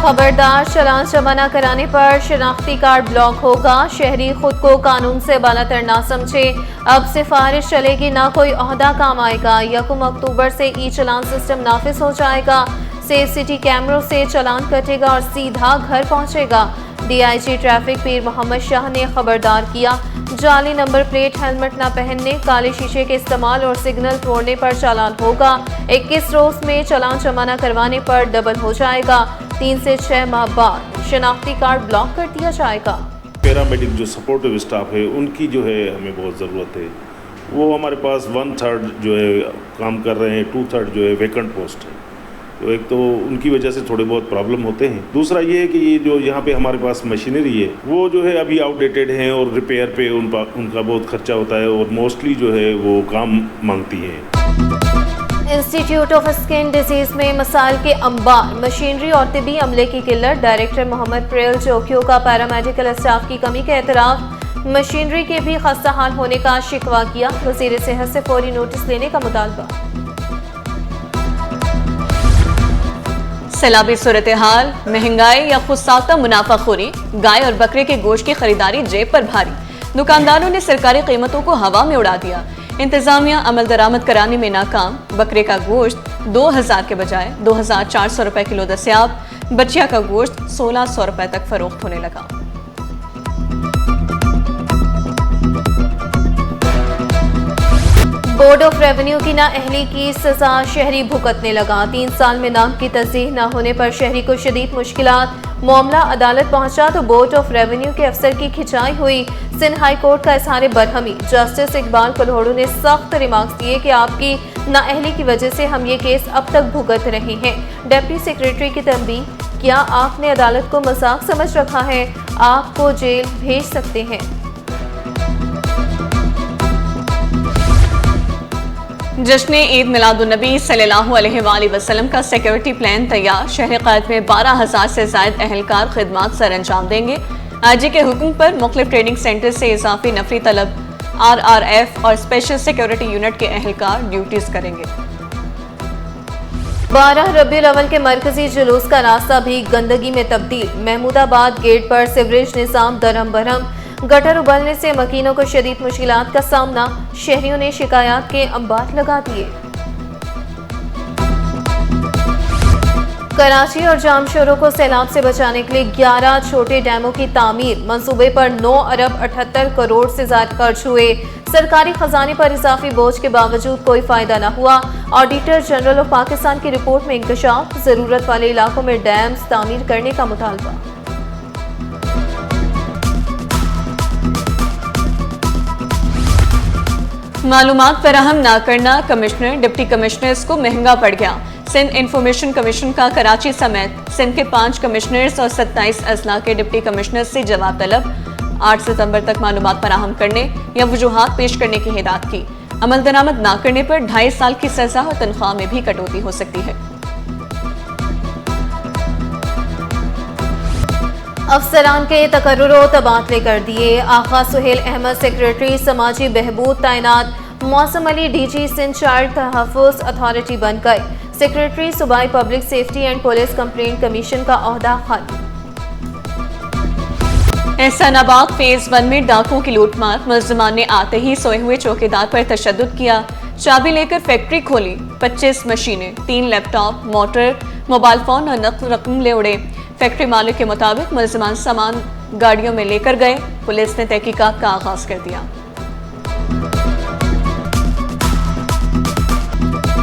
खबरदार, चालान जमा न कराने पर शनाख्ती कार्ड ब्लॉक होगा। शहरी खुद को कानून से बालातर ना समझे, अब सिफारिश चलेगी ना कोई ओहदा काम आएगा। 1 अक्टूबर से ई चालान सिस्टम नाफिज हो जाएगा। सेफ सिटी कैमरों से चालान कटेगा और सीधा घर पहुंचेगा। DIG ट्रैफिक पीर मोहम्मद शाह ने खबरदार किया, जाली नंबर प्लेट, हेलमेट न पहनने, काले शीशे के इस्तेमाल और सिग्नल तोड़ने पर चालान होगा। 21 रोज में चालान जमा न करवाने पर डबल हो जाएगा। 3 से 6 माह बाद शनाख्ती कार्ड ब्लॉक कर दिया जाएगा। पैरामेडिक जो सपोर्टिव स्टाफ है उनकी जो है हमें बहुत ज़रूरत है। वो हमारे पास 1/3 जो है काम कर रहे हैं, 2/3 जो है वैकेंट पोस्ट है। तो एक तो उनकी वजह से थोड़े बहुत प्रॉब्लम होते हैं। दूसरा ये है कि ये जो यहाँ पे हमारे पास मशीनरी है वो जो है अभी आउटडेटेड है और रिपेयर पे उनका बहुत खर्चा होता है और मोस्टली जो है वो काम मांगती हैं। इंस्टीट्यूट ऑफ स्किन डिजीज में मसाइल के अंबार, मशीनरी और तिबी अमले की किल्लत। डायरेक्टर मोहम्मद प्रेल जोकियो का पैरामेडिकल स्टाफ की कमी का एतराफ, मशीनरी के भी खस्ता हाल होने का शिकवा किया। वजीर सेहत से फौरी नोटिस लेने का मुतालबा। सैलाबी सूरत हाल, महंगाई या खुदसाख्ता मुनाफाखोरी, गाय और बकरे के गोश्त की खरीदारी जेब पर भारी। दुकानदारों ने सरकारी कीमतों को हवा में उड़ा दिया। इंतजामिया अमल दरामद कराने में नाकाम। बकरे का गोश्त 2000 के बजाय 2400 रुपए किलो दस्याब। बचिया का गोश्त 1600 रुपए तक फरोख्त होने लगा। बोर्ड ऑफ रेवेन्यू की नाअहली की सजा शहरी भुगतने लगा। 3 साल में नाम की तस्दीक न होने पर शहरी को शदीद मुश्किलात। मामला अदालत पहुंचा तो बोर्ड ऑफ रेवेन्यू के अफसर की खिंचाई हुई। सिंध हाई कोर्ट का इजहार बरहमी। जस्टिस इकबाल कल्होड़ू ने सख्त रिमार्क्स दिए कि आपकी नाअहली की वजह से हम ये केस अब तक भुगत रहे हैं। डिप्टी सेक्रेटरी की तंबीह, क्या आपने अदालत को मजाक समझ रखा है? आपको जेल भेज सकते हैं। जश्न ईद मिलादुन्नबी सल्लल्लाहु अलैहि वसल्लम का सिक्योरिटी प्लान तैयार। शहर क़ैद में 12,000 से ज़ायद अहलकार खिदमात सर अंजाम देंगे। IG के हुक्म पर मुख्तलिफ ट्रेनिंग सेंटर से इजाफी नफरी तलब RRF और स्पेशल सिक्योरिटी यूनिट के अहलकार ड्यूटीज करेंगे। 12 रबीउल अव्वल के मरकजी जुलूस का रास्ता भी गंदगी में तब्दील। महमूदाबाद गेट पर सीवरेज निज़ाम दरम बरहम। गटर उबलने से मकीनों को शदीद मुश्किलात का सामना। शहरियों ने शिकायत के अंबार लगा दिए। कराची और जामशोरों को सैलाब से बचाने के लिए 11 छोटे डैमों की तामीर। मंसूबे पर 9 अरब 78 करोड़ से ज्यादा खर्च हुए। सरकारी खजाने पर इजाफी बोझ के बावजूद कोई फायदा न हुआ। ऑडिटर जनरल ऑफ पाकिस्तान की रिपोर्ट में इंकशाफ, जरूरत वाले इलाकों में डैम्स तामीर करने का मुतालबा। मालूमात फराहम ना करना कमिश्नर डिप्टी कमिश्नर्स को महंगा पड़ गया। सिंध इंफॉर्मेशन कमीशन का कराची समेत सिंध के 5 कमिश्नर्स और 27 अजला के डिप्टी कमिश्नर्स से जवाब तलब। 8 सितंबर तक मालूमात फराहम करने या वजूहात पेश करने की हिदायत की। अमल दरामद ना करने पर 2.5 साल की सजा और तनख्वाह में भी कटौती हो सकती है। अफसरान के तकर्रुर तबादले कर दिए। आगा सुहेल अहमद सेक्रेटरी समाजी बहबूद तैनात। मौसम अली DG सिंध चाइल्ड तहफ़्फ़ुज़ अथॉरिटी बन गए। सेक्रेटरी सूबाई public safety and police complaint commission का ओहदा खाली। एहसानाबाद फेज 1 में डाकुओं की लूटमार। मुलजिमान ने आते ही सोए हुए चौकीदार पर तशद्दुद किया। चाबी लेकर फैक्ट्री खोली। 25 मशीनें, 3 लैपटॉप, मोटर, मोबाइल फोन और नकद रकम ले उड़े। फैक्ट्री मालिक के मुताबिक मुलजिमान सामान गाड़ियों में लेकर गए। पुलिस ने तहकीकात का आगाज कर दिया।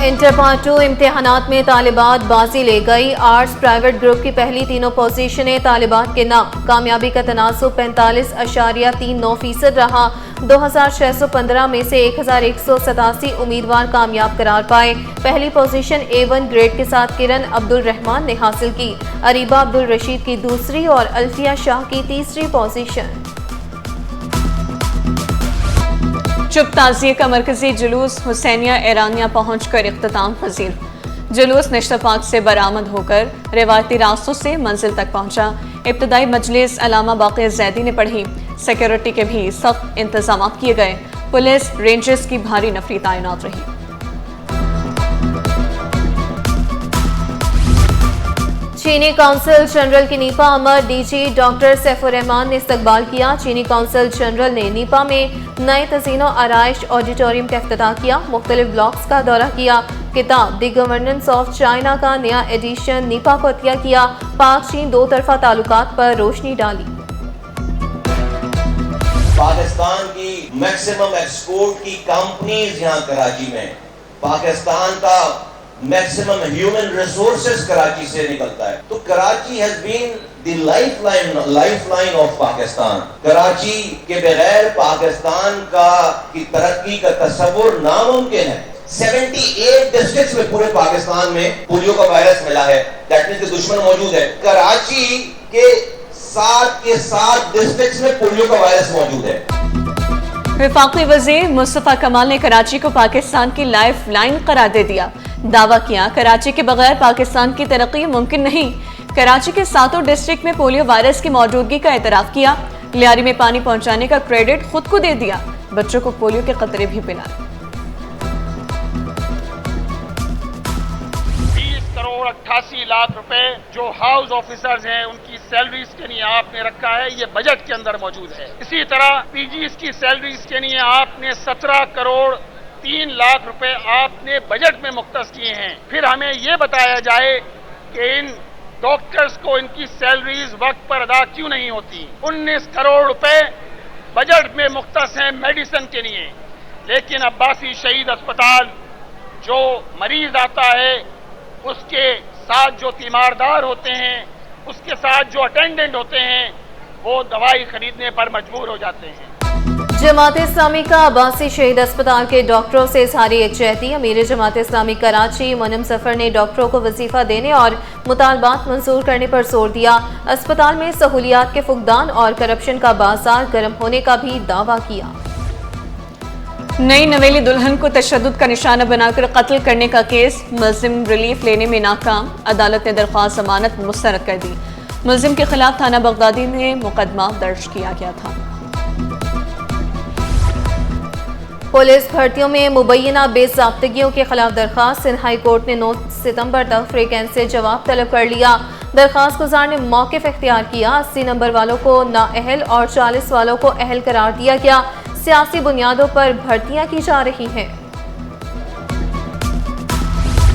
इंटर पार्ट 2 इम्तिहानात में तालिबात बाजी ले गई। आर्ट्स प्राइवेट ग्रुप की पहली तीनों पोजीशनें तालिबात के नाम। कामयाबी का तनासुब 45.39% रहा। 2615 में से 1187 उम्मीदवार कामयाब करार पाए। पहली पोजीशन A1 ग्रेड के साथ किरण अब्दुल रहमान ने हासिल की। अरीबा अब्दुल रशीद की दूसरी और अल्फिया शाह की तीसरी पोजीशन। चुप ताज़िए का मरकजी जुलूस हुसैनिया ईरानिया पहुंचकर इख्तिताम पजीर। जुलूस निश्तपाक से बरामद होकर रिवायती रास्तों से मंजिल तक पहुंचा। इब्तदाई मजलिस अलामा बाक़ी ज़ैदी ने पढ़ी। सिक्योरिटी के भी सख्त इंतजाम किए गए। पुलिस रेंजर्स की भारी नफरी तैनात रही। चीनी काउंसिल जनरल की नीपा अमर डीजी डॉक्टर सैफुर रहमान ने इस्तकबाल किया। चीनी काउंसिल जनरल ने नीपा में नए तज़ीनो आराइश ऑडिटोरियम का इफ्तिताह किया। मुख्तलिफ ब्लॉक्स का दौरा किया। किताब द गवर्नेंस ऑफ चाइना का नया एडिशन नीपा को अतिया किया। पाक चीन दो तरफा ताल्लुकात पर रोशनी डाली। पाकिस्तान की मैक्सिमम एक्सपोर्ट की कंपनीज यहाँ कराची में, पाकिस्तान का मैक्सिमम ह्यूमन रिसोर्सेज कराची से निकलता है। तो Karachi has been the lifeline of Pakistan. Karachi के बगैर पाकिस्तान का की तरक्की का तस्वुर नामुमकिन है। 78 डिस्ट्रिक्ट्स में पूरे पाकिस्तान में पोलियो का वायरस मिला है, दैट मींस दुश्मन मौजूद है। कराची के 7 डिस्ट्रिक्ट्स में पोलियो का वायरस मौजूद है। वफाकी वज़ीर मुस्तफ़ा कमाल ने कराची को पाकिस्तान की लाइफ लाइन करार दे दिया। दावा किया कराची के बगैर पाकिस्तान की तरक्की मुमकिन नहीं। कराची के 7 डिस्ट्रिक्ट में पोलियो वायरस की मौजूदगी का एतराफ़ किया। लियारी में पानी पहुंचाने का क्रेडिट खुद को दे दिया। बच्चों को पोलियो के खतरे भी पिलाए। 88 लाख रुपए जो हाउस ऑफिसर्स हैं उनकी सैलरीज के लिए आपने रखा है, ये बजट के अंदर मौजूद है। इसी तरह पीजीज की सैलरीज के लिए आपने 17 करोड़ 3 लाख रुपए आपने बजट में मुख्तस किए हैं। फिर हमें ये बताया जाए कि इन डॉक्टर्स को इनकी सैलरीज वक्त पर अदा क्यों नहीं होती। 19 करोड़ रुपए बजट में मुख्तस हैं मेडिसिन के लिए, लेकिन अब्बासी शहीद अस्पताल जो मरीज आता है उसके साथ जो तीमारदार होते हैं, उसके साथ जो अटेंडेंट होते हैं, वो दवाई खरीदने पर मजबूर हो जाते हैं। जमात इस्लामी का अब्बासी शहीद अस्पताल के डॉक्टरों से इज़हारी यकजहती। अमीर जमात इस्लामी कराची मुनम सफर ने डॉक्टरों को वजीफा देने और मुतालबात मंजूर करने पर जोर दिया। अस्पताल में सहूलियात के फुकदान और करप्शन का बाजार गर्म होने का भी दावा किया। नई नवेली दुल्हन को तशद्दुद का निशाना बनाकर कत्ल करने का केस, मुल्जिम रिलीफ लेने में नाकाम। अदालत ने दरख्वास्त जमानत मुस्तरद कर दी। मुल्जिम के खिलाफ थाना बगदादी में मुकदमा दर्ज किया गया था। पुलिस भर्तियों में मुबैना बेज़ाब्तगियों के खिलाफ दरख्वास्त। सिंध हाई कोर्ट ने 9 सितंबर तक फ्रीकेंस से जवाब तलब कर लिया। दरख्वास्त गुजार ने मौक़िफ़ इख्तियार किया। 80 नंबर वालों को नाअहल और 40 वालों को अहल करार दिया गया। सियासी बुनियादों पर भर्तियां की जा रही हैं।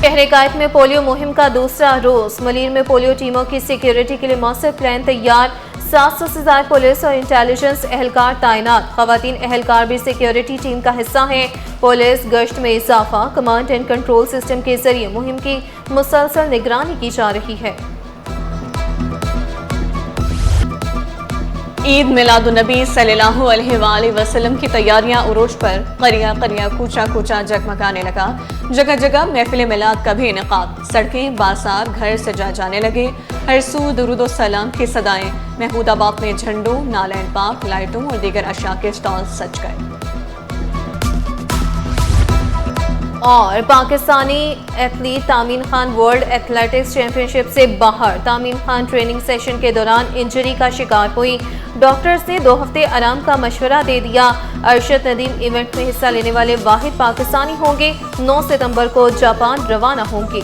शहर-ए-कायद में पोलियो मुहिम का दूसरा रोज। मलीर में पोलियो टीमों की सिक्योरिटी के लिए मौसर प्लान तैयार। 700 से ज्यादा पुलिस और इंटेलिजेंस एहलकार तैनात। खवातीन एहलकार भी सिक्योरिटी टीम का हिस्सा हैं। पुलिस गश्त में इजाफा। कमांड एंड कंट्रोल सिस्टम के जरिए मुहिम की मुसलसल निगरानी की जा रही है। ईद मिलादुन्नबी सल्लल्लाहु अलैहि वसल्लम की तैयारियां उरूज पर। करिया करिया कूचा कूचा जगमगाने लगा। जगह जगह महफिल मिलाद का भी इनेकाद। सड़कें बाजार घर सजा जाने लगे। हर सू दुरूद सलाम की सदाएं। महमूदाबाद में झंडों, नालैंड पाक, लाइटों और दीगर अशिया के स्टॉल सज गए। और Pakistani athlete Tameen Khan world athletics championship से बाहर। तामीन खान ट्रेनिंग सेशन के दौरान इंजरी का शिकार हुई। डॉक्टर्स ने 2 हफ्ते आराम का मशवरा दे दिया। अरशद नदीम इवेंट में हिस्सा लेने वाले वाहिद पाकिस्तानी होंगे। 9 सितंबर को जापान रवाना होंगे।